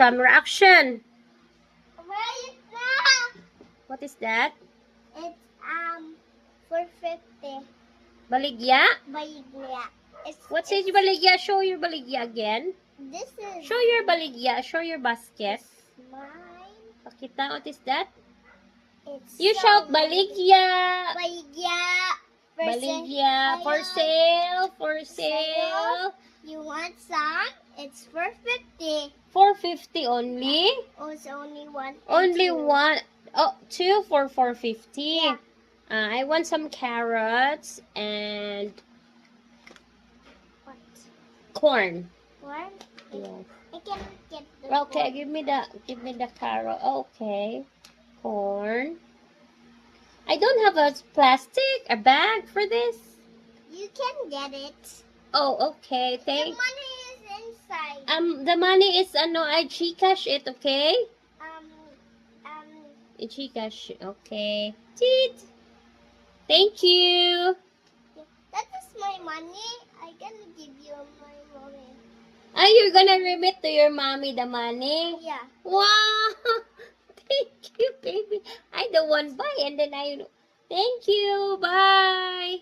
camera action. Where is that? What is that? It's 450. Baligya? Baligya. What's it, baligya? Show your baligya again. This is Show your baligya. Show your basket. mine. Pakita, what is that? It's You so shout many. baligya. Baligya. Baligya. For sale. For sale. You want some? It's 450. 450 only? Oh, it's only one. and Only two. one. Oh, two for 450. Yeah. I want some carrots and What? corn. One? Yes. I can get the Okay, one. give me the carrot. Okay. Corn. I don't have a bag for this. You can get it. Oh, okay. The Thank. money is inside. The money is I Gcash it, okay? I Gcash, okay. Cheat. Thank you. That is my money. I can give you my money. Ah, you're gonna remit to your mommy the money? Yeah. Wow! Thank you, baby. I don't want buy and then Thank you. Bye.